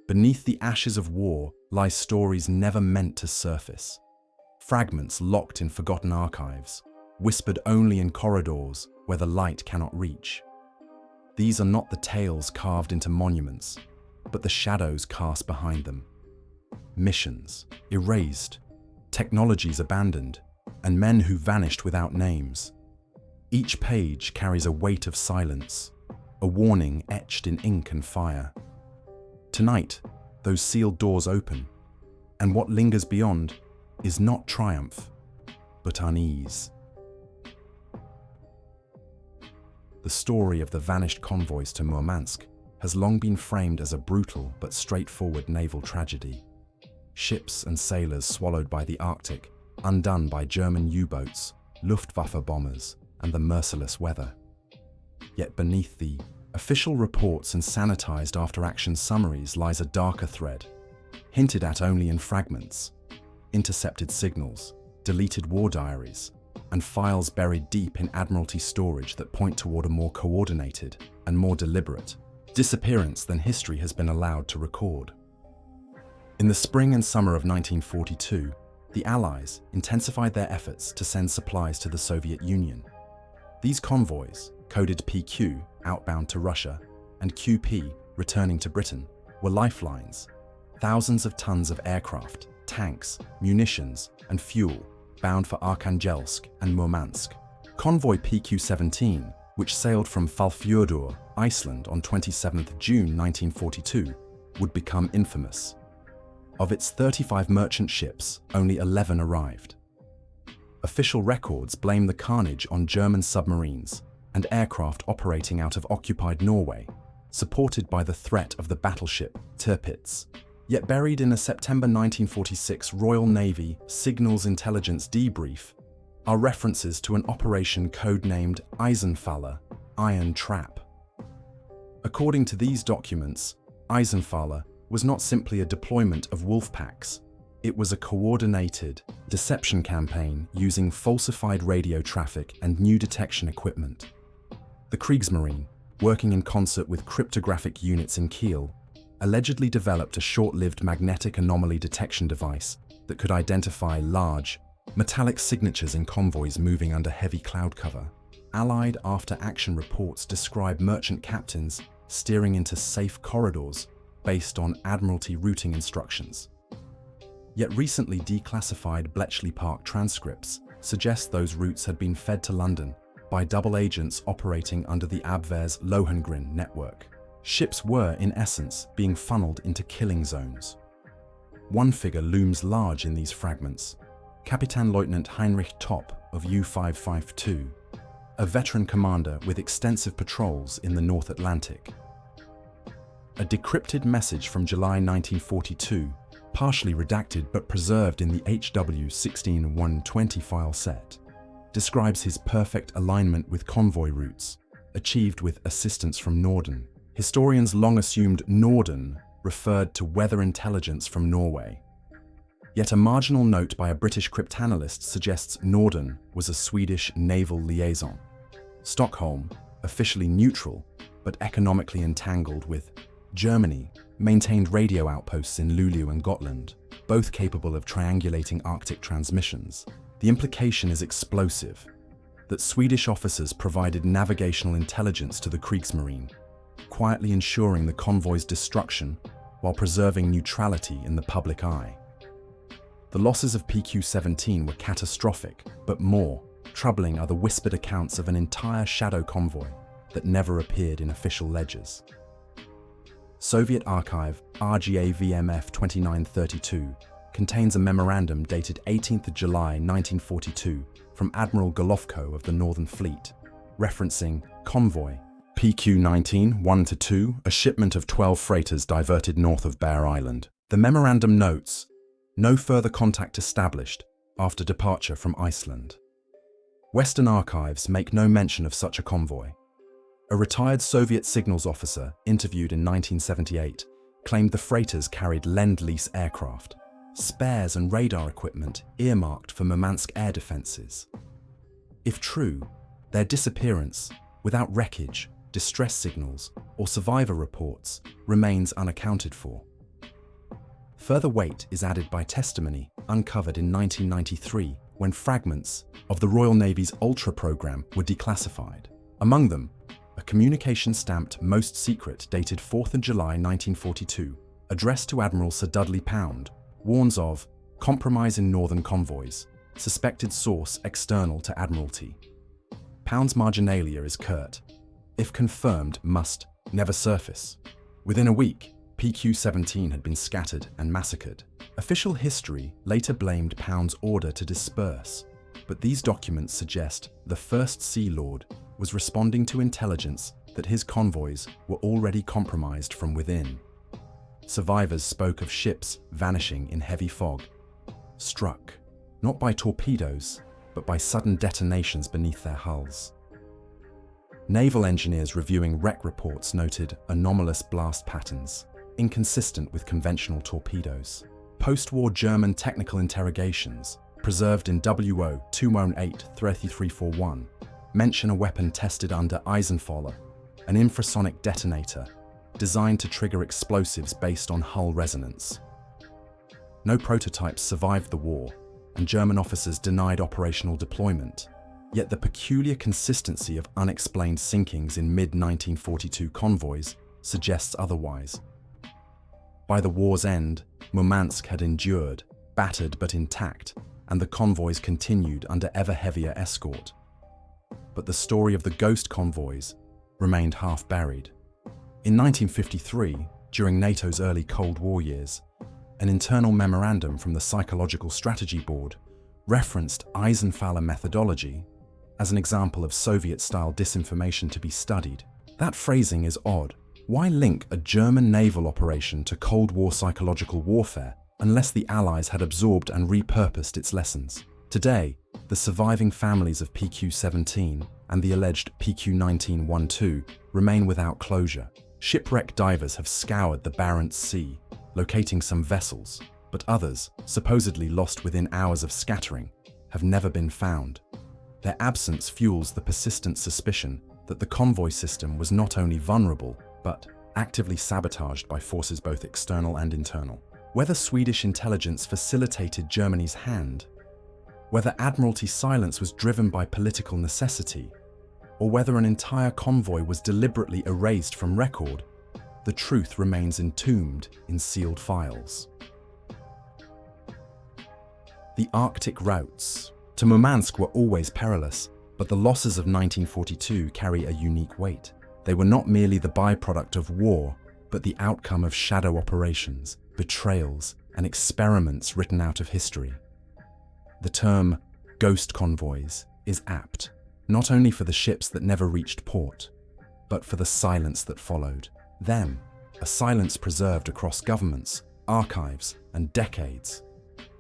Beneath the ashes of war lie stories never meant to surface. Fragments locked in forgotten archives, whispered only in corridors where the light cannot reach. These are not the tales carved into monuments, but the shadows cast behind them. Missions erased, technologies abandoned, and men who vanished without names. Each page carries a weight of silence, a warning etched in ink and fire. Tonight, those sealed doors open, and what lingers beyond is not triumph, but unease. The story of the vanished convoys to Murmansk has long been framed as a brutal but straightforward naval tragedy. Ships and sailors swallowed by the Arctic, undone by German U-boats, Luftwaffe bombers, and the merciless weather. Yet beneath the official reports and sanitized after-action summaries lies a darker thread, hinted at only in fragments: intercepted signals, deleted war diaries, and files buried deep in Admiralty storage that point toward a more coordinated and more deliberate disappearance than history has been allowed to record. In the spring and summer of 1942, the Allies intensified their efforts to send supplies to the Soviet Union. These convoys, coded PQ, outbound to Russia, and QP, returning to Britain, were lifelines. Thousands of tons of aircraft, tanks, munitions, and fuel bound for Arkhangelsk and Murmansk. Convoy PQ-17, which sailed from Hvalfjörður, Iceland on 27 June 1942, would become infamous. Of its 35 merchant ships, only 11 arrived. Official records blame the carnage on German submarines and aircraft operating out of occupied Norway, supported by the threat of the battleship Tirpitz. Yet buried in a September 1946 Royal Navy Signals Intelligence debrief are references to an operation codenamed Eisenfaller, Iron Trap. According to these documents, Eisenfaller was not simply a deployment of wolf packs. It was a coordinated deception campaign using falsified radio traffic and new detection equipment. The Kriegsmarine, working in concert with cryptographic units in Kiel, allegedly developed a short-lived magnetic anomaly detection device that could identify large, metallic signatures in convoys moving under heavy cloud cover. Allied after-action reports describe merchant captains steering into safe corridors based on Admiralty routing instructions. Yet recently declassified Bletchley Park transcripts suggest those routes had been fed to London by double agents operating under the Abwehr's Lohengrin network. Ships were, in essence, being funneled into killing zones. One figure looms large in these fragments: Kapitänleutnant Heinrich Topp of U-552, a veteran commander with extensive patrols in the North Atlantic. A decrypted message from July 1942, partially redacted but preserved in the HW-16-120 file set, describes his perfect alignment with convoy routes, achieved with assistance from Norden. Historians long assumed Norden referred to weather intelligence from Norway. Yet a marginal note by a British cryptanalyst suggests Norden was a Swedish naval liaison. Stockholm, officially neutral but economically entangled with Germany, maintained radio outposts in Luleå and Gotland, both capable of triangulating Arctic transmissions. The implication is explosive, that Swedish officers provided navigational intelligence to the Kriegsmarine, quietly ensuring the convoy's destruction while preserving neutrality in the public eye. The losses of PQ-17 were catastrophic, but more troubling are the whispered accounts of an entire shadow convoy that never appeared in official ledgers. Soviet archive RGA VMF 2932 contains a memorandum dated 18th July 1942 from Admiral Golovko of the Northern Fleet, referencing convoy PQ-19 1-2, a shipment of 12 freighters diverted north of Bear Island. The memorandum notes, no further contact established after departure from Iceland. Western archives make no mention of such a convoy. A retired Soviet signals officer interviewed in 1978 claimed the freighters carried Lend-Lease aircraft, spares and radar equipment earmarked for Murmansk air defenses. If true, their disappearance, without wreckage, distress signals, or survivor reports, remains unaccounted for. Further weight is added by testimony uncovered in 1993 when fragments of the Royal Navy's Ultra program were declassified. Among them, a communication stamped Most Secret dated 4th of July 1942, addressed to Admiral Sir Dudley Pound, warns of compromise in northern convoys, suspected source external to Admiralty. Pound's marginalia is curt. If confirmed, must never surface. Within a week, PQ-17 had been scattered and massacred. Official history later blamed Pound's order to disperse, but these documents suggest the First Sea Lord was responding to intelligence that his convoys were already compromised from within. Survivors spoke of ships vanishing in heavy fog, struck not by torpedoes, but by sudden detonations beneath their hulls. Naval engineers reviewing wreck reports noted anomalous blast patterns, inconsistent with conventional torpedoes. Post-war German technical interrogations, preserved in WO-218 3341, mention a weapon tested under Eisenfahler, an infrasonic detonator designed to trigger explosives based on hull resonance. No prototypes survived the war, and German officers denied operational deployment. Yet the peculiar consistency of unexplained sinkings in mid-1942 convoys suggests otherwise. By the war's end, Murmansk had endured, battered but intact, and the convoys continued under ever heavier escort. But the story of the ghost convoys remained half buried. In 1953, during NATO's early Cold War years, an internal memorandum from the Psychological Strategy Board referenced Eisenfahler methodology as an example of Soviet-style disinformation to be studied. That phrasing is odd. Why link a German naval operation to Cold War psychological warfare unless the Allies had absorbed and repurposed its lessons? Today, the surviving families of PQ-17 and the alleged PQ-1912 remain without closure. Shipwreck divers have scoured the Barents Sea, locating some vessels, but others, supposedly lost within hours of scattering, have never been found. Their absence fuels the persistent suspicion that the convoy system was not only vulnerable, but actively sabotaged by forces both external and internal. Whether Swedish intelligence facilitated Germany's hand, whether Admiralty silence was driven by political necessity, or whether an entire convoy was deliberately erased from record, the truth remains entombed in sealed files. The Arctic routes to Murmansk were always perilous, but the losses of 1942 carry a unique weight. They were not merely the byproduct of war, but the outcome of shadow operations, betrayals, and experiments written out of history. The term ghost convoys is apt, not only for the ships that never reached port, but for the silence that followed them, a silence preserved across governments, archives, and decades.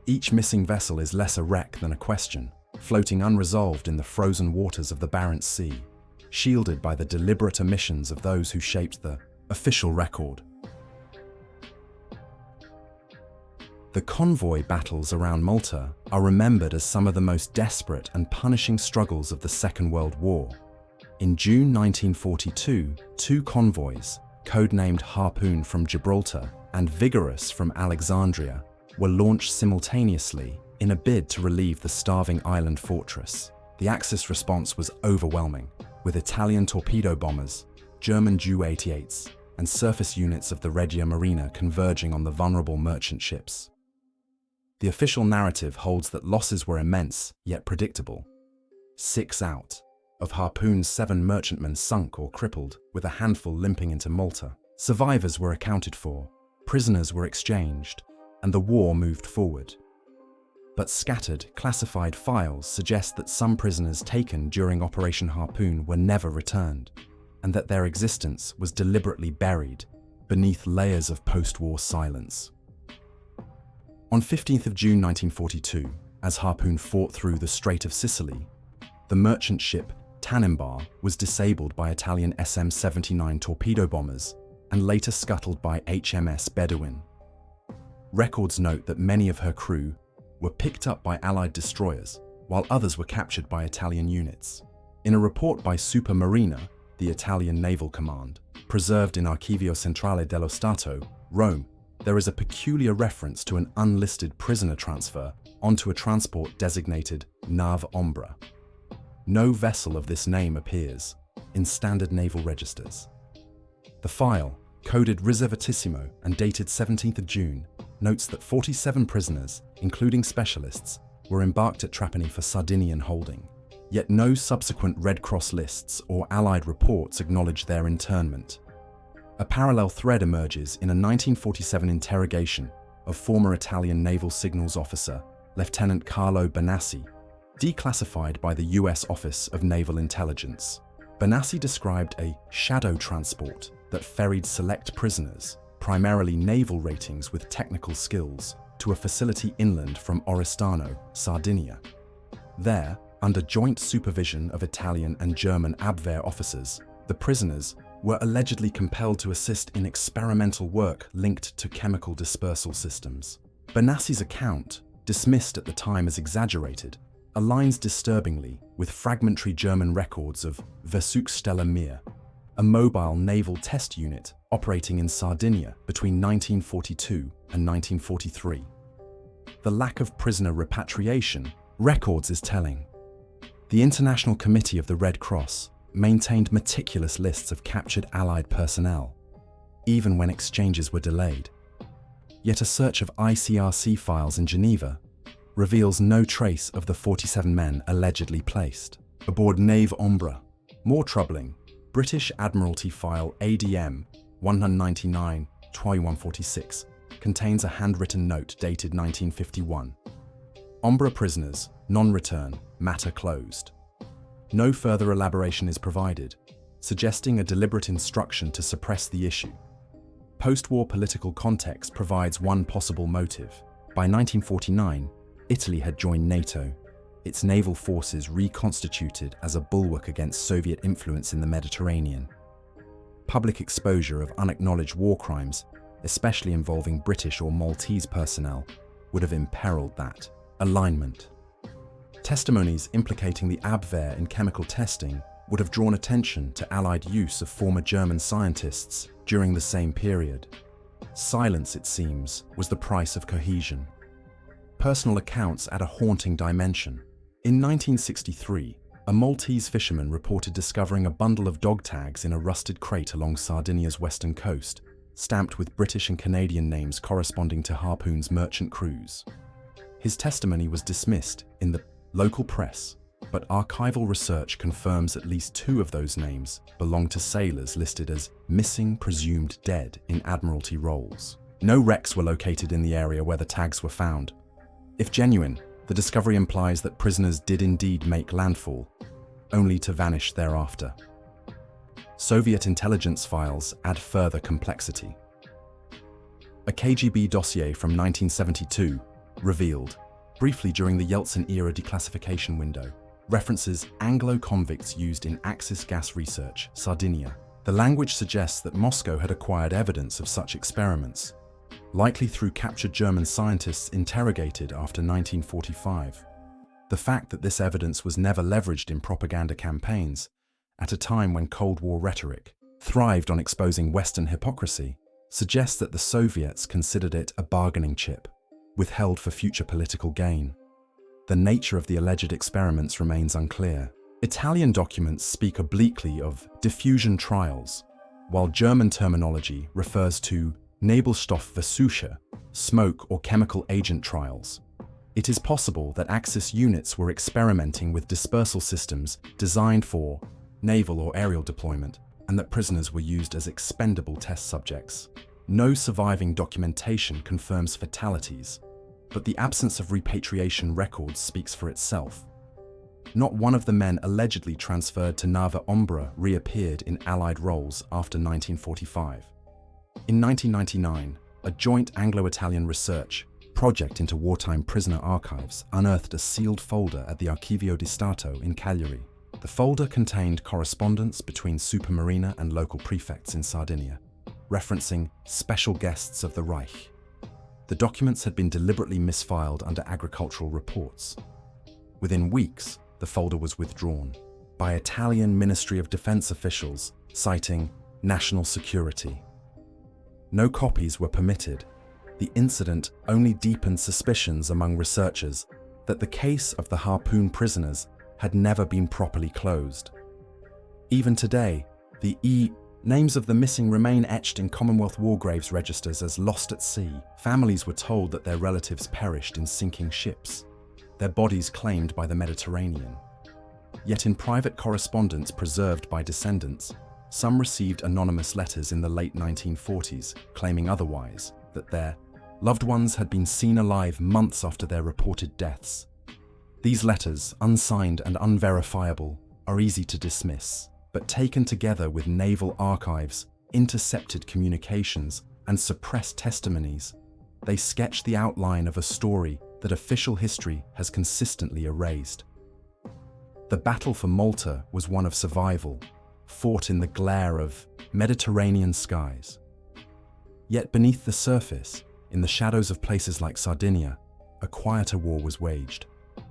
Each missing vessel is less a wreck than a question, floating unresolved in the frozen waters of the Barents Sea, shielded by the deliberate omissions of those who shaped the official record. The convoy battles around Malta are remembered as some of the most desperate and punishing struggles of the Second World War. In June 1942, two convoys, codenamed Harpoon from Gibraltar and Vigorous from Alexandria, were launched simultaneously in a bid to relieve the starving island fortress. The Axis response was overwhelming, with Italian torpedo bombers, German Ju-88s, and surface units of the Regia Marina converging on the vulnerable merchant ships. The official narrative holds that losses were immense, yet predictable. 6 out of Harpoon's 7 merchantmen sunk or crippled, with a handful limping into Malta. Survivors were accounted for, prisoners were exchanged, and the war moved forward. But scattered, classified files suggest that some prisoners taken during Operation Harpoon were never returned, and that their existence was deliberately buried beneath layers of post-war silence. On 15th of June 1942, as Harpoon fought through the Strait of Sicily, the merchant ship Tannenbaugh was disabled by Italian SM-79 torpedo bombers and later scuttled by HMS Bedouin. Records note that many of her crew were picked up by Allied destroyers, while others were captured by Italian units. In a report by Supermarina, the Italian Naval Command, preserved in Archivio Centrale dello Stato, Rome, there is a peculiar reference to an unlisted prisoner transfer onto a transport designated Nave Ombre. No vessel of this name appears in standard naval registers. The file, coded Riservatissimo and dated 17th June, notes that 47 prisoners, including specialists, were embarked at Trapani for Sardinian holding, yet no subsequent Red Cross lists or Allied reports acknowledge their internment. A parallel thread emerges in a 1947 interrogation of former Italian naval signals officer Lieutenant Carlo Benassi, declassified by the US Office of Naval Intelligence. Benassi described a shadow transport that ferried select prisoners, primarily naval ratings with technical skills, to a facility inland from Oristano, Sardinia. There, under joint supervision of Italian and German Abwehr officers, the prisoners were allegedly compelled to assist in experimental work linked to chemical dispersal systems. Benassi's account, dismissed at the time as exaggerated, aligns disturbingly with fragmentary German records of Versuchsstelle Mir, a mobile naval test unit operating in Sardinia between 1942 and 1943. The lack of prisoner repatriation records is telling. The International Committee of the Red Cross maintained meticulous lists of captured Allied personnel, even when exchanges were delayed. Yet a search of ICRC files in Geneva reveals no trace of the 47 men allegedly placed aboard Nave Ombre. More troubling, British Admiralty file ADM 199-2146 contains a handwritten note dated 1951. Ombre prisoners, non-return, matter closed. No further elaboration is provided, suggesting a deliberate instruction to suppress the issue. Post-war political context provides one possible motive. By 1949, Italy had joined NATO, its naval forces reconstituted as a bulwark against Soviet influence in the Mediterranean. Public exposure of unacknowledged war crimes, especially involving British or Maltese personnel, would have imperiled that alignment. Testimonies implicating the Abwehr in chemical testing would have drawn attention to Allied use of former German scientists during the same period. Silence, it seems, was the price of cohesion. Personal accounts add a haunting dimension. In 1963, a Maltese fisherman reported discovering a bundle of dog tags in a rusted crate along Sardinia's western coast, stamped with British and Canadian names corresponding to Harpoon's merchant crews. His testimony was dismissed in the local press, but archival research confirms at least 2 of those names belong to sailors listed as missing, presumed dead in Admiralty rolls. No wrecks were located in the area where the tags were found. If genuine, the discovery implies that prisoners did indeed make landfall, only to vanish thereafter. Soviet intelligence files add further complexity. A KGB dossier from 1972 revealed, briefly during the Yeltsin-era declassification window, references Anglo-convicts used in Axis gas research, Sardinia. The language suggests that Moscow had acquired evidence of such experiments, likely through captured German scientists interrogated after 1945. The fact that this evidence was never leveraged in propaganda campaigns, at a time when Cold War rhetoric thrived on exposing Western hypocrisy, suggests that the Soviets considered it a bargaining chip, withheld for future political gain. The nature of the alleged experiments remains unclear. Italian documents speak obliquely of diffusion trials, while German terminology refers to Nebelstoffversuche, smoke or chemical agent trials. It is possible that Axis units were experimenting with dispersal systems designed for naval or aerial deployment, and that prisoners were used as expendable test subjects. No surviving documentation confirms fatalities, but the absence of repatriation records speaks for itself. Not one of the men allegedly transferred to Nave Ombre reappeared in Allied roles after 1945. In 1999, a joint Anglo-Italian research project into wartime prisoner archives unearthed a sealed folder at the Archivio di Stato in Cagliari. The folder contained correspondence between Supermarina and local prefects in Sardinia, referencing special guests of the Reich. The documents had been deliberately misfiled under agricultural reports. Within weeks, the folder was withdrawn by Italian Ministry of Defense officials, citing national security. No copies were permitted, the incident only deepened suspicions among researchers that the case of the Harpoon prisoners had never been properly closed. Even today, the names of the missing remain etched in Commonwealth war graves registers as lost at sea. Families were told that their relatives perished in sinking ships, their bodies claimed by the Mediterranean. Yet in private correspondence preserved by descendants, some received anonymous letters in the late 1940s claiming otherwise, that their loved ones had been seen alive months after their reported deaths. These letters, unsigned and unverifiable, are easy to dismiss, but taken together with naval archives, intercepted communications, and suppressed testimonies, they sketch the outline of a story that official history has consistently erased. The battle for Malta was one of survival, fought in the glare of Mediterranean skies. Yet beneath the surface, in the shadows of places like Sardinia, a quieter war was waged,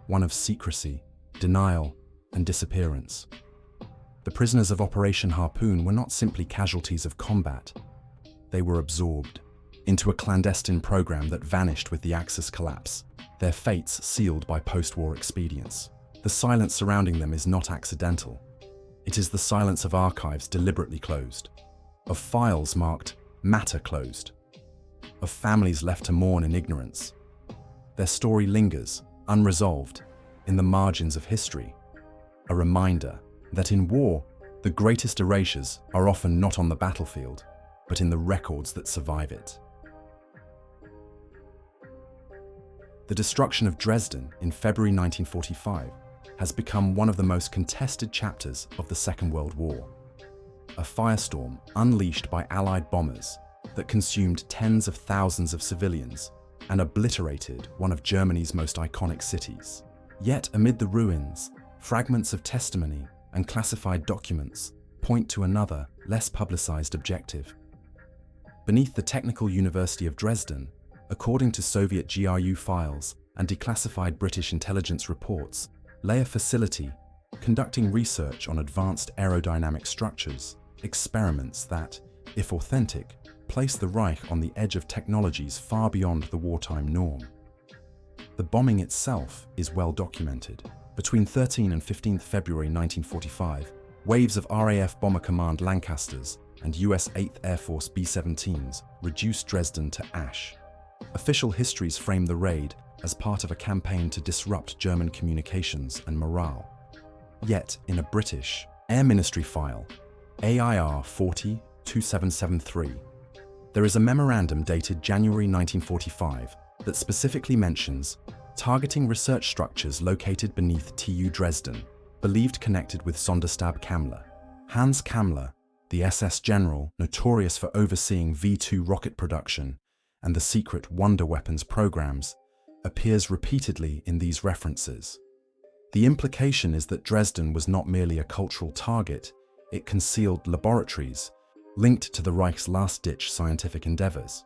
one of secrecy, denial, and disappearance. The prisoners of Operation Harpoon were not simply casualties of combat. They were absorbed into a clandestine program that vanished with the Axis collapse, their fates sealed by post-war expedients. The silence surrounding them is not accidental. It is the silence of archives deliberately closed, of files marked matter closed, of families left to mourn in ignorance. Their story lingers, unresolved, in the margins of history, a reminder that in war, the greatest erasures are often not on the battlefield, but in the records that survive it. The destruction of Dresden in February 1945 has become one of the most contested chapters of the Second World War. A firestorm unleashed by Allied bombers that consumed tens of thousands of civilians and obliterated one of Germany's most iconic cities. Yet amid the ruins, fragments of testimony and classified documents point to another, less publicized objective. Beneath the Technical University of Dresden, according to Soviet GRU files and declassified British intelligence reports, lay a facility conducting research on advanced aerodynamic structures, experiments that, if authentic, place the Reich on the edge of technologies far beyond the wartime norm. The bombing itself is well documented. Between 13 and 15 February 1945, waves of RAF Bomber Command Lancasters and US 8th Air Force B-17s reduced Dresden to ash. Official histories frame the raid as part of a campaign to disrupt German communications and morale. Yet, in a British Air Ministry file, AIR 40-2773, there is a memorandum dated January 1945 that specifically mentions targeting research structures located beneath TU Dresden, believed connected with Sonderstab Kammler. Hans Kammler, the SS general notorious for overseeing V-2 rocket production and the secret wonder weapons programs, appears repeatedly in these references. The implication is that Dresden was not merely a cultural target, it concealed laboratories linked to the Reich's last-ditch scientific endeavors.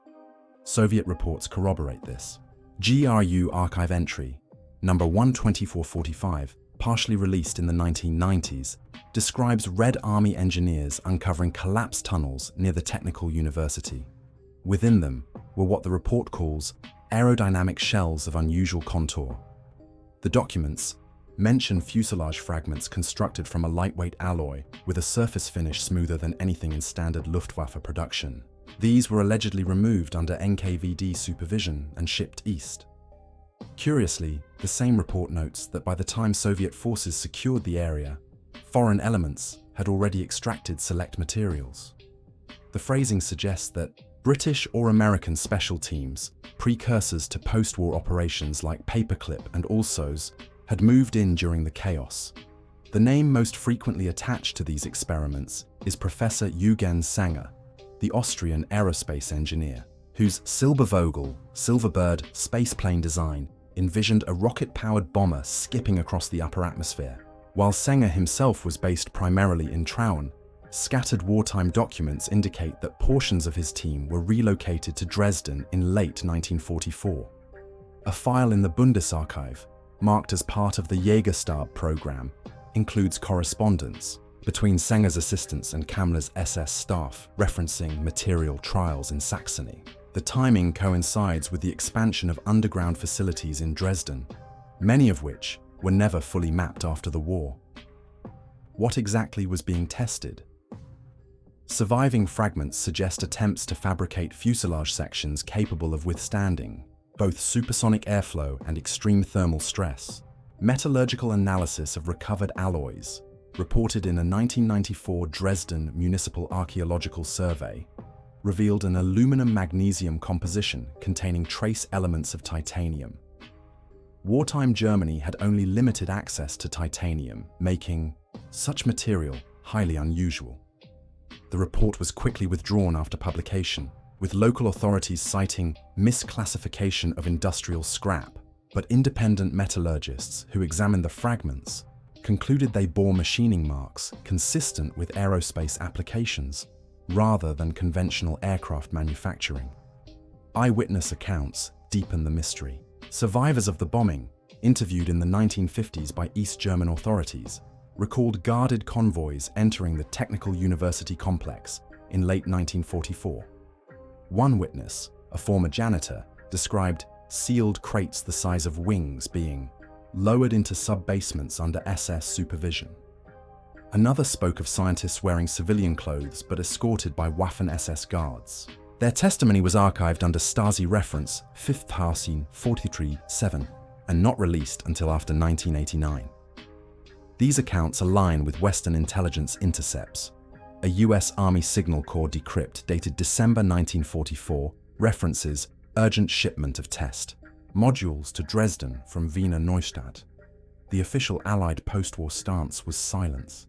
Soviet reports corroborate this. GRU archive entry, number 12445, partially released in the 1990s, describes Red Army engineers uncovering collapsed tunnels near the Technical University. Within them were what the report calls aerodynamic shells of unusual contour. The documents mention fuselage fragments constructed from a lightweight alloy with a surface finish smoother than anything in standard Luftwaffe production. These were allegedly removed under NKVD supervision and shipped east. Curiously, the same report notes that by the time Soviet forces secured the area, foreign elements had already extracted select materials. The phrasing suggests that British or American special teams, precursors to post-war operations like Paperclip and Alsos, had moved in during the chaos. The name most frequently attached to these experiments is Professor Eugen Sanger, the Austrian aerospace engineer, whose Silbervogel, Silverbird spaceplane design envisioned a rocket-powered bomber skipping across the upper atmosphere. While Sanger himself was based primarily in Traun, scattered wartime documents indicate that portions of his team were relocated to Dresden in late 1944. A file in the Bundesarchiv, marked as part of the Jägerstab program, includes correspondence between Sanger's assistants and Kammler's SS staff referencing material trials in Saxony. The timing coincides with the expansion of underground facilities in Dresden, many of which were never fully mapped after the war. What exactly was being tested? Surviving fragments suggest attempts to fabricate fuselage sections capable of withstanding both supersonic airflow and extreme thermal stress. Metallurgical analysis of recovered alloys, reported in a 1994 Dresden Municipal Archaeological Survey, revealed an aluminum-magnesium composition containing trace elements of titanium. Wartime Germany had only limited access to titanium, making such material highly unusual. The report was quickly withdrawn after publication, with local authorities citing misclassification of industrial scrap, but independent metallurgists who examined the fragments concluded they bore machining marks consistent with aerospace applications rather than conventional aircraft manufacturing. Eyewitness accounts deepen the mystery. Survivors of the bombing, interviewed in the 1950s by East German authorities, recalled guarded convoys entering the Technical University complex in late 1944. One witness, a former janitor, described sealed crates the size of wings being lowered into sub-basements under SS supervision. Another spoke of scientists wearing civilian clothes but escorted by Waffen-SS guards. Their testimony was archived under Stasi reference 5th Harpoon 43-7 and not released until after 1989. These accounts align with Western intelligence intercepts. A US Army Signal Corps decrypt dated December 1944 references urgent shipment of test modules to Dresden from Wiener Neustadt. The official Allied post-war stance was silence.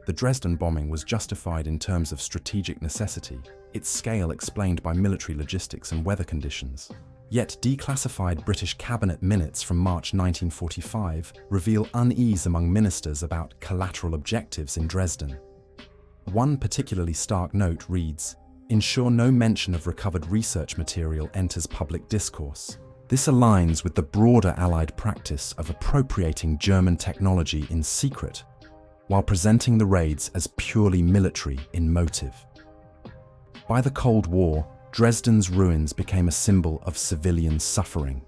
The Dresden bombing was justified in terms of strategic necessity, its scale explained by military logistics and weather conditions. Yet declassified British cabinet minutes from March 1945 reveal unease among ministers about collateral objectives in Dresden. One particularly stark note reads, "Ensure no mention of recovered research material enters public discourse." This aligns with the broader Allied practice of appropriating German technology in secret, while presenting the raids as purely military in motive. By the Cold War, Dresden's ruins became a symbol of civilian suffering.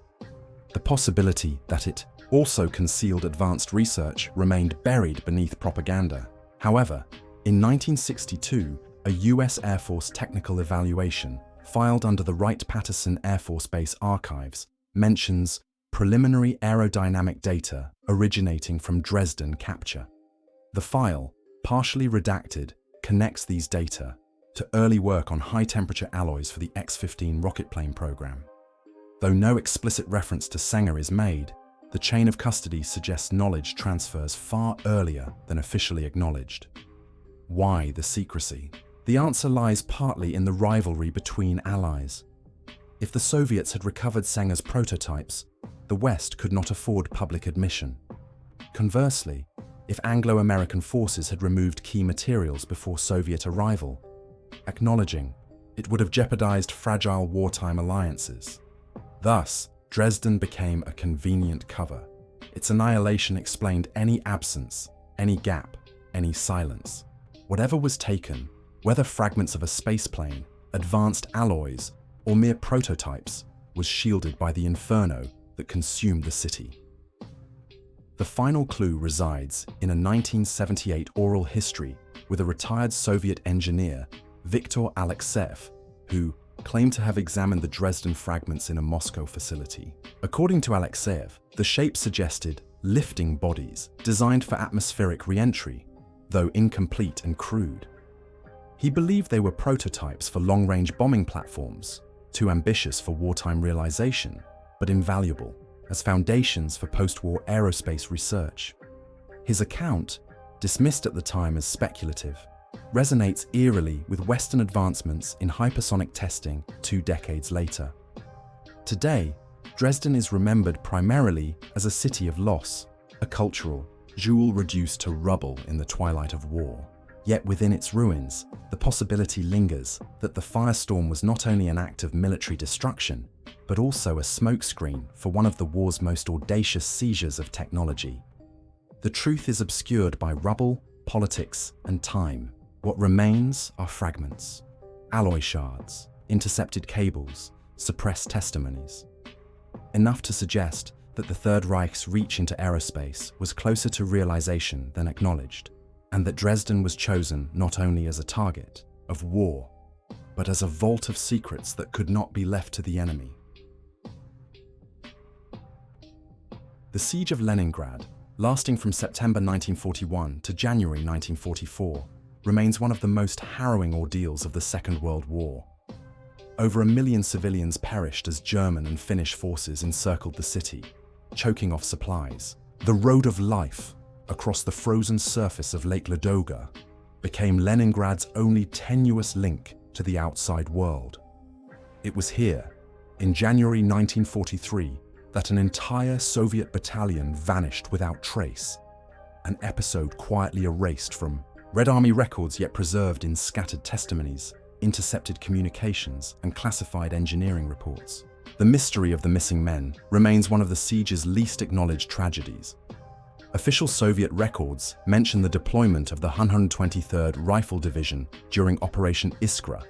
The possibility that it also concealed advanced research remained buried beneath propaganda. However, in 1962, a US Air Force technical evaluation, filed under the Wright-Patterson Air Force Base archives, mentions preliminary aerodynamic data originating from Dresden capture. The file, partially redacted, connects these data to early work on high-temperature alloys for the X-15 rocket plane program. Though no explicit reference to Sanger is made, the chain of custody suggests knowledge transfers far earlier than officially acknowledged. Why the secrecy? The answer lies partly in the rivalry between allies. If the Soviets had recovered Sanger's prototypes, the West could not afford public admission. Conversely, if Anglo-American forces had removed key materials before Soviet arrival, acknowledging it would have jeopardized fragile wartime alliances. Thus, Dresden became a convenient cover. Its annihilation explained any absence, any gap, any silence. Whatever was taken, whether fragments of a spaceplane, advanced alloys, or mere prototypes, was shielded by the inferno that consumed the city. The final clue resides in a 1978 oral history with a retired Soviet engineer, Viktor Alexeyev, who claimed to have examined the Dresden fragments in a Moscow facility. According to Alexeyev, the shape suggested lifting bodies designed for atmospheric re-entry, though incomplete and crude. He believed they were prototypes for long-range bombing platforms, too ambitious for wartime realization, but invaluable as foundations for post-war aerospace research. His account, dismissed at the time as speculative, resonates eerily with Western advancements in hypersonic testing 2 decades later. Today, Dresden is remembered primarily as a city of loss, a cultural jewel reduced to rubble in the twilight of war. Yet within its ruins, the possibility lingers that the firestorm was not only an act of military destruction, but also a smokescreen for one of the war's most audacious seizures of technology. The truth is obscured by rubble, politics, and time. What remains are fragments, alloy shards, intercepted cables, suppressed testimonies. Enough to suggest that the Third Reich's reach into aerospace was closer to realization than acknowledged, and that Dresden was chosen not only as a target of war, but as a vault of secrets that could not be left to the enemy. The Siege of Leningrad, lasting from September 1941 to January 1944, remains one of the most harrowing ordeals of the Second World War. Over 1 million civilians perished as German and Finnish forces encircled the city, choking off supplies. The road of life across the frozen surface of Lake Ladoga became Leningrad's only tenuous link to the outside world. It was here, in January 1943, that an entire Soviet battalion vanished without trace, an episode quietly erased from Red Army records yet preserved in scattered testimonies, intercepted communications, and classified engineering reports. The mystery of the missing men remains one of the siege's least acknowledged tragedies. Official Soviet records mention the deployment of the 123rd Rifle Division during Operation Iskra,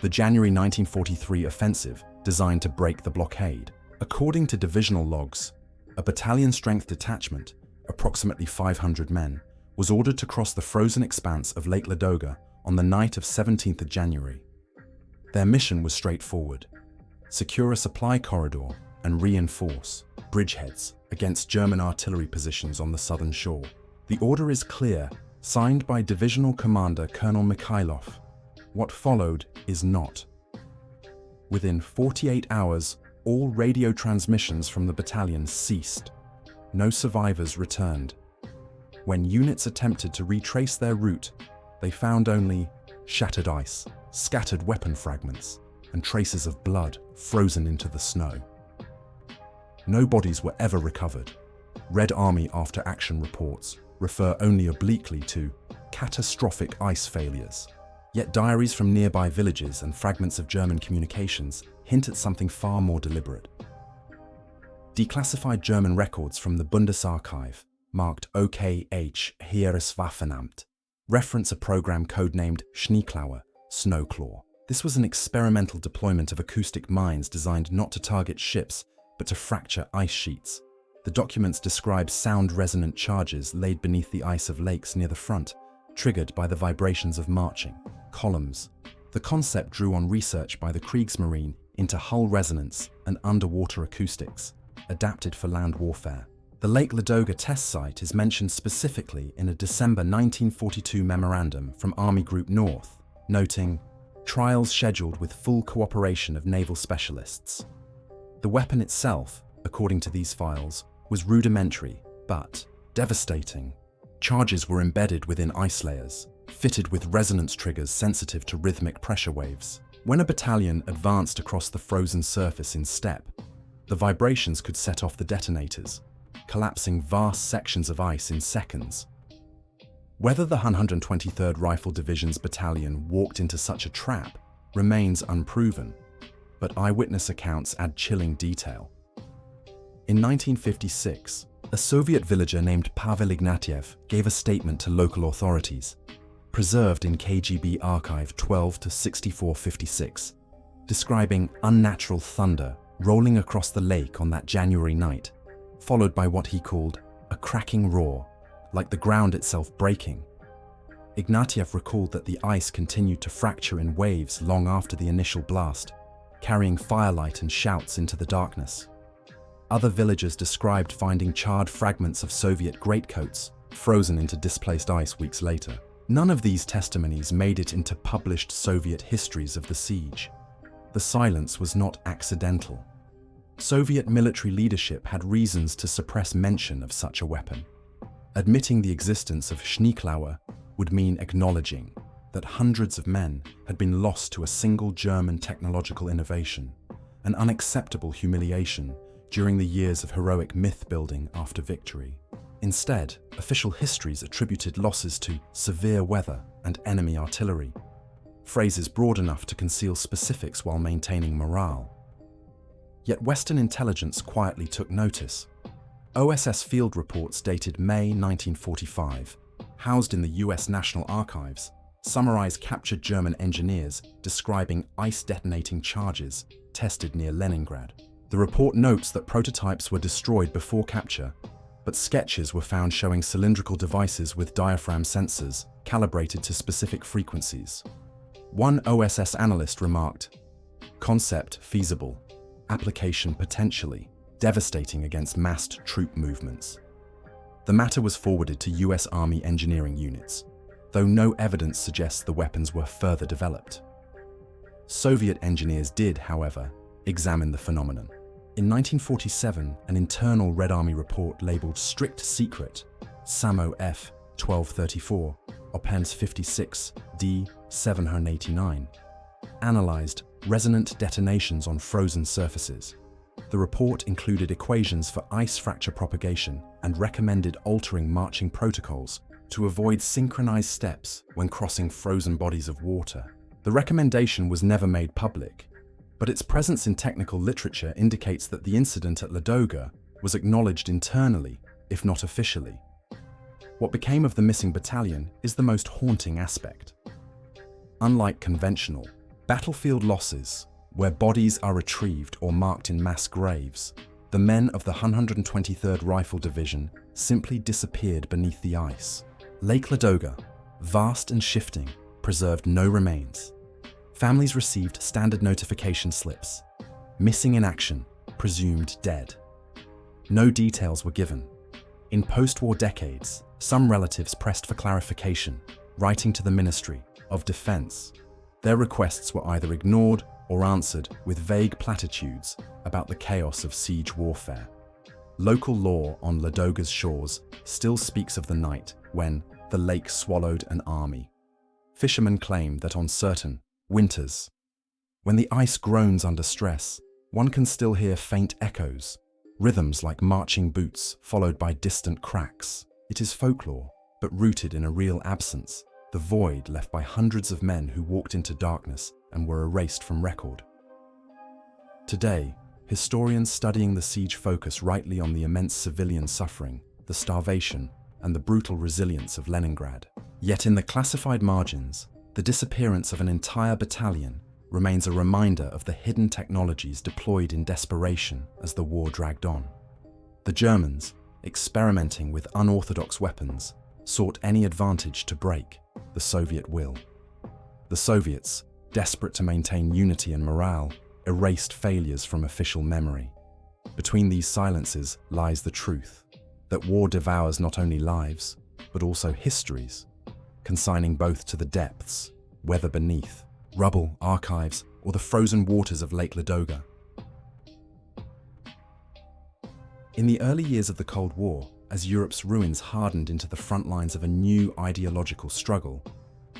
the January 1943 offensive designed to break the blockade. According to divisional logs, a battalion-strength detachment, approximately 500 men, was ordered to cross the frozen expanse of Lake Ladoga on the night of 17th of January. Their mission was straightforward: secure a supply corridor and reinforce bridgeheads against German artillery positions on the southern shore. The order is clear, signed by Divisional Commander Colonel Mikhailov. What followed is not. Within 48 hours, all radio transmissions from the battalion ceased. No survivors returned. When units attempted to retrace their route, they found only shattered ice, scattered weapon fragments, and traces of blood frozen into the snow. No bodies were ever recovered. Red Army after-action reports refer only obliquely to catastrophic ice failures. Yet diaries from nearby villages and fragments of German communications hint at something far more deliberate. Declassified German records from the Bundesarchiv, marked OKH Heereswaffenamt, reference a program codenamed Schneeklaue, Snowclaw. This was an experimental deployment of acoustic mines designed not to target ships, but to fracture ice sheets. The documents describe sound-resonant charges laid beneath the ice of lakes near the front, triggered by the vibrations of marching columns. The concept drew on research by the Kriegsmarine into hull resonance and underwater acoustics, adapted for land warfare. The Lake Ladoga test site is mentioned specifically in a December 1942 memorandum from Army Group North, noting, "Trials scheduled with full cooperation of naval specialists." The weapon itself, according to these files, was rudimentary, but devastating. Charges were embedded within ice layers, fitted with resonance triggers sensitive to rhythmic pressure waves. When a battalion advanced across the frozen surface in step, the vibrations could set off the detonators, collapsing vast sections of ice in seconds. Whether the 123rd Rifle Division's battalion walked into such a trap remains unproven, but eyewitness accounts add chilling detail. In 1956, a Soviet villager named Pavel Ignatiev gave a statement to local authorities, preserved in KGB Archive 12 to 6456, describing unnatural thunder rolling across the lake on that January night, followed by what he called a cracking roar, like the ground itself breaking. Ignatiev recalled that the ice continued to fracture in waves long after the initial blast, carrying firelight and shouts into the darkness. Other villagers described finding charred fragments of Soviet greatcoats frozen into displaced ice weeks later. None of these testimonies made it into published Soviet histories of the siege. The silence was not accidental. Soviet military leadership had reasons to suppress mention of such a weapon. Admitting the existence of Schneeklaue would mean acknowledging that hundreds of men had been lost to a single German technological innovation, an unacceptable humiliation during the years of heroic myth-building after victory. Instead, official histories attributed losses to severe weather and enemy artillery, phrases broad enough to conceal specifics while maintaining morale. Yet Western intelligence quietly took notice. OSS field reports dated May 1945, housed in the US National Archives, summarize captured German engineers describing ice-detonating charges tested near Leningrad. The report notes that prototypes were destroyed before capture, but sketches were found showing cylindrical devices with diaphragm sensors calibrated to specific frequencies. One OSS analyst remarked, "Concept feasible, application potentially devastating against massed troop movements." The matter was forwarded to US Army engineering units, though no evidence suggests the weapons were further developed. Soviet engineers did, however, examine the phenomenon. In 1947, an internal Red Army report labeled Strict Secret, SAMO F 1234, Opens 56, D 789, analyzed resonant detonations on frozen surfaces. The report included equations for ice fracture propagation and recommended altering marching protocols to avoid synchronized steps when crossing frozen bodies of water. The recommendation was never made public, but its presence in technical literature indicates that the incident at Ladoga was acknowledged internally, if not officially. What became of the missing battalion is the most haunting aspect. Unlike conventional battlefield losses, where bodies are retrieved or marked in mass graves, the men of the 123rd Rifle Division simply disappeared beneath the ice. Lake Ladoga, vast and shifting, preserved no remains. Families received standard notification slips. Missing in action, presumed dead. No details were given. In post-war decades, some relatives pressed for clarification, writing to the Ministry of Defense. Their requests were either ignored or answered with vague platitudes about the chaos of siege warfare. Local law on Ladoga's shores still speaks of the night when the lake swallowed an army. Fishermen claim that on certain winters, when the ice groans under stress, one can still hear faint echoes, rhythms like marching boots followed by distant cracks. It is folklore, but rooted in a real absence, the void left by hundreds of men who walked into darkness and were erased from record. Today, historians studying the siege focus rightly on the immense civilian suffering, the starvation, and the brutal resilience of Leningrad. Yet in the classified margins, the disappearance of an entire battalion remains a reminder of the hidden technologies deployed in desperation as the war dragged on. The Germans, experimenting with unorthodox weapons, sought any advantage to break the Soviet will. The Soviets, desperate to maintain unity and morale, erased failures from official memory. Between these silences lies the truth, that war devours not only lives, but also histories, consigning both to the depths, whether beneath, rubble, archives, or the frozen waters of Lake Ladoga. In the early years of the Cold War, as Europe's ruins hardened into the front lines of a new ideological struggle,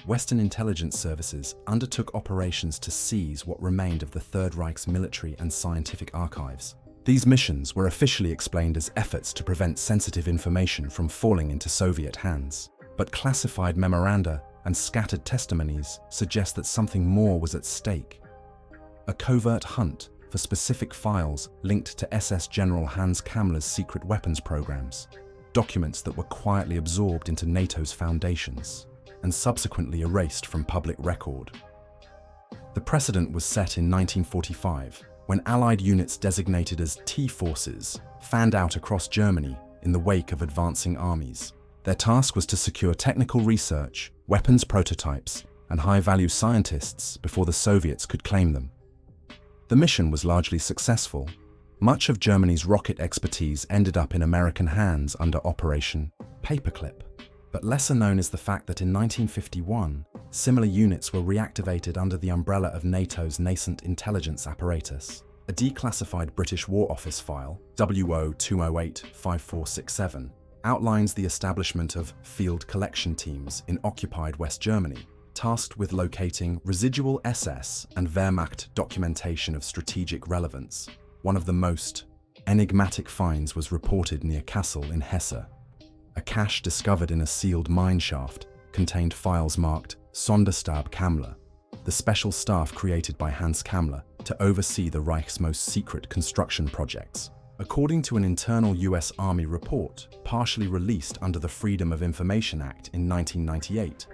Western intelligence services undertook operations to seize what remained of the Third Reich's military and scientific archives. These missions were officially explained as efforts to prevent sensitive information from falling into Soviet hands, but classified memoranda and scattered testimonies suggest that something more was at stake. A covert hunt for specific files linked to SS General Hans Kammler's secret weapons programs, documents that were quietly absorbed into NATO's foundations and subsequently erased from public record. The precedent was set in 1945 when Allied units designated as T-forces fanned out across Germany in the wake of advancing armies. Their task was to secure technical research, weapons prototypes, and high-value scientists before the Soviets could claim them. The mission was largely successful. Much of Germany's rocket expertise ended up in American hands under Operation Paperclip. But lesser known is the fact that in 1951, similar units were reactivated under the umbrella of NATO's nascent intelligence apparatus. A declassified British War Office file, WO-208-5467, outlines the establishment of field collection teams in occupied West Germany, tasked with locating residual SS and Wehrmacht documentation of strategic relevance. One of the most enigmatic finds was reported near Kassel in Hesse. A cache discovered in a sealed mine shaft contained files marked Sonderstab Kammler, the special staff created by Hans Kammler to oversee the Reich's most secret construction projects. According to an internal US Army report, partially released under the Freedom of Information Act in 1998,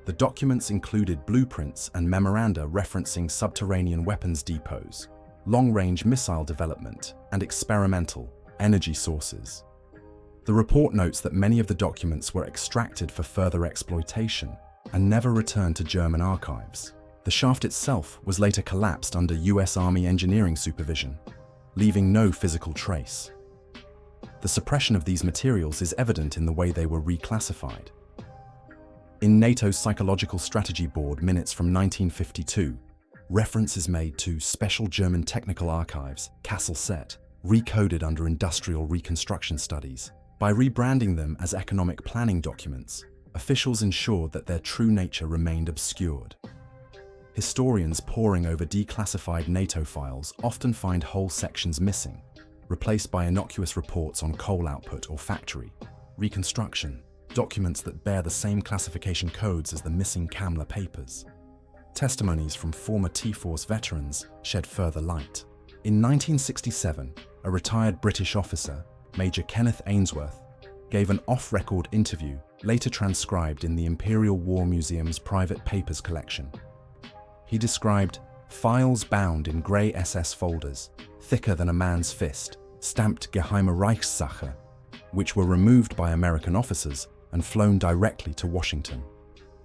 The documents included blueprints and memoranda referencing subterranean weapons depots, long-range missile development, and experimental energy sources. The report notes that many of the documents were extracted for further exploitation and never returned to German archives. The shaft itself was later collapsed under US Army engineering supervision, leaving no physical trace. The suppression of these materials is evident in the way they were reclassified. In NATO's Psychological Strategy Board minutes from 1952, reference is made to Special German Technical Archives, Kassel-Set, recoded under Industrial Reconstruction Studies. By rebranding them as economic planning documents, officials ensured that their true nature remained obscured. Historians poring over declassified NATO files often find whole sections missing, replaced by innocuous reports on coal output or factory reconstruction, documents that bear the same classification codes as the missing Kamler papers. Testimonies from former T-Force veterans shed further light. In 1967, a retired British officer, Major Kenneth Ainsworth, gave an off-record interview later transcribed in the Imperial War Museum's private papers collection. He described files bound in grey SS folders, thicker than a man's fist, stamped Geheime Reichssache, which were removed by American officers and flown directly to Washington.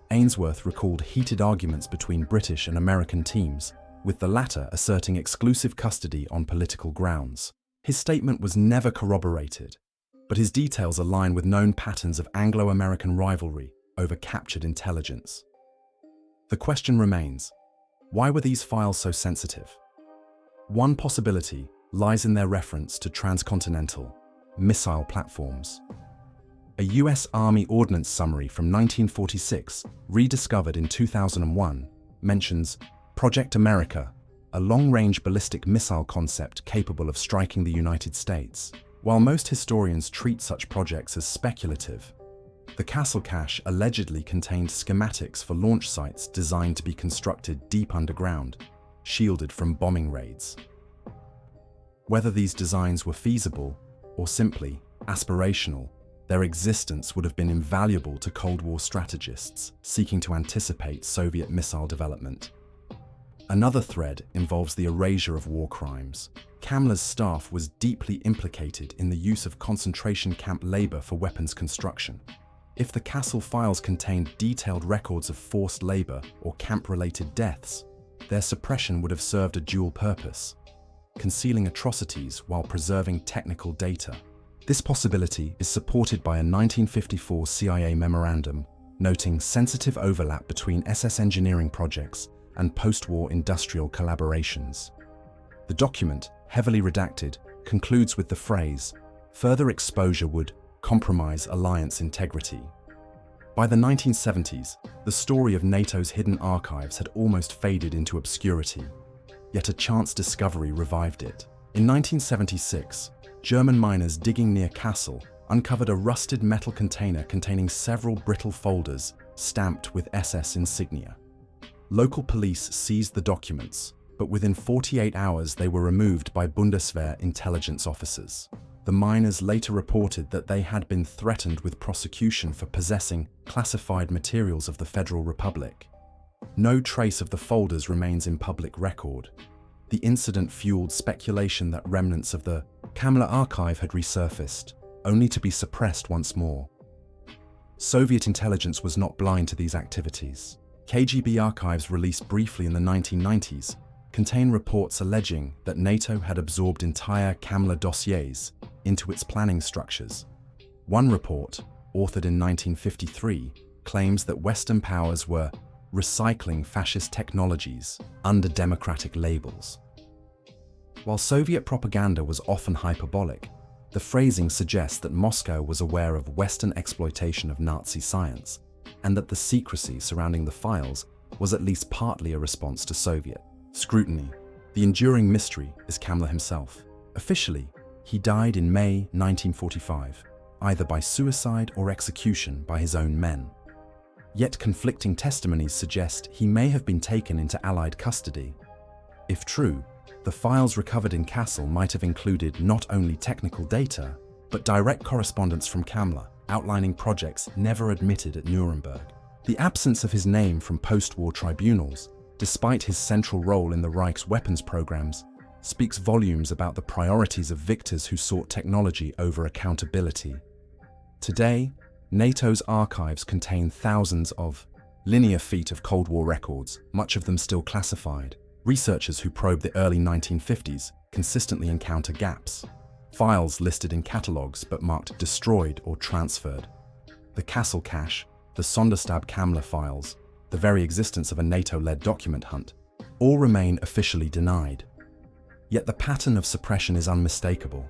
Ainsworth recalled heated arguments between British and American teams, with the latter asserting exclusive custody on political grounds. His statement was never corroborated, but his details align with known patterns of Anglo-American rivalry over captured intelligence. The question remains, why were these files so sensitive? One possibility lies in their reference to transcontinental missile platforms. A US Army Ordnance Summary from 1946, rediscovered in 2001, mentions Project America, a long-range ballistic missile concept capable of striking the United States. While most historians treat such projects as speculative, the Kassel cache allegedly contained schematics for launch sites designed to be constructed deep underground, shielded from bombing raids. Whether these designs were feasible or simply aspirational, their existence would have been invaluable to Cold War strategists seeking to anticipate Soviet missile development. Another thread involves the erasure of war crimes. Kamler's staff was deeply implicated in the use of concentration camp labor for weapons construction. If the Kassel files contained detailed records of forced labor or camp-related deaths, their suppression would have served a dual purpose, concealing atrocities while preserving technical data. This possibility is supported by a 1954 CIA memorandum noting sensitive overlap between SS engineering projects and post-war industrial collaborations. The document, heavily redacted, concludes with the phrase, "Further exposure would compromise alliance integrity." By the 1970s, the story of NATO's hidden archives had almost faded into obscurity, yet a chance discovery revived it. In 1976, German miners digging near Kassel uncovered a rusted metal container containing several brittle folders stamped with SS insignia. Local police seized the documents, but within 48 hours they were removed by Bundeswehr intelligence officers. The miners later reported that they had been threatened with prosecution for possessing classified materials of the Federal Republic. No trace of the folders remains in public record. The incident fueled speculation that remnants of the Kamler archive had resurfaced, only to be suppressed once more. Soviet intelligence was not blind to these activities. KGB archives released briefly in the 1990s contain reports alleging that NATO had absorbed entire Kamler dossiers into its planning structures. One report, authored in 1953, claims that Western powers were recycling fascist technologies under democratic labels. While Soviet propaganda was often hyperbolic, the phrasing suggests that Moscow was aware of Western exploitation of Nazi science, and that the secrecy surrounding the files was at least partly a response to Soviet scrutiny. The enduring mystery is Kamler himself. Officially, he died in May 1945, either by suicide or execution by his own men. Yet conflicting testimonies suggest he may have been taken into Allied custody. If true, the files recovered in Kassel might have included not only technical data, but direct correspondence from Kamler, outlining projects never admitted at Nuremberg. The absence of his name from post-war tribunals, despite his central role in the Reich's weapons programs, speaks volumes about the priorities of victors who sought technology over accountability. Today, NATO's archives contain thousands of linear feet of Cold War records, much of them still classified. Researchers who probe the early 1950s consistently encounter gaps. Files listed in catalogues but marked destroyed or transferred. The Castle cache, the Sonderstab Kammler files, the very existence of a NATO-led document hunt, all remain officially denied. Yet the pattern of suppression is unmistakable.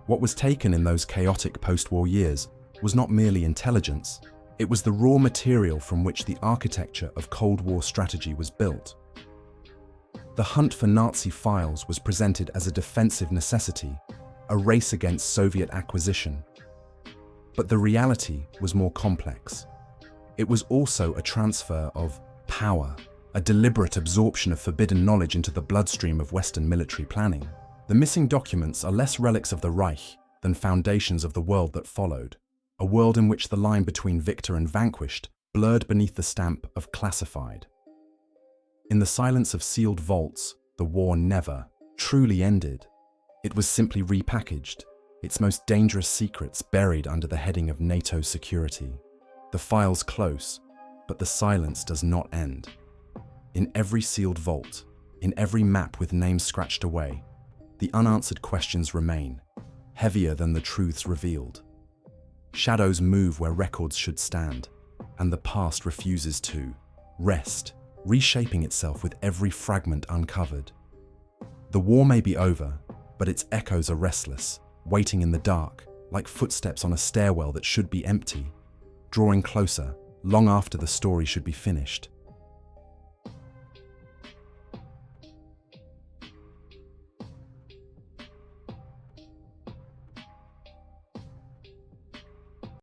What was taken in those chaotic post-war years was not merely intelligence, it was the raw material from which the architecture of Cold War strategy was built. The hunt for Nazi files was presented as a defensive necessity, a race against Soviet acquisition. But the reality was more complex. It was also a transfer of power, a deliberate absorption of forbidden knowledge into the bloodstream of Western military planning. The missing documents are less relics of the Reich than foundations of the world that followed, a world in which the line between victor and vanquished blurred beneath the stamp of classified. In the silence of sealed vaults, the war never truly ended. It was simply repackaged, its most dangerous secrets buried under the heading of NATO security. The files close, but the silence does not end. In every sealed vault, in every map with names scratched away, the unanswered questions remain, heavier than the truths revealed. Shadows move where records should stand, and the past refuses to rest, reshaping itself with every fragment uncovered. The war may be over, but its echoes are restless, waiting in the dark, like footsteps on a stairwell that should be empty, drawing closer, long after the story should be finished.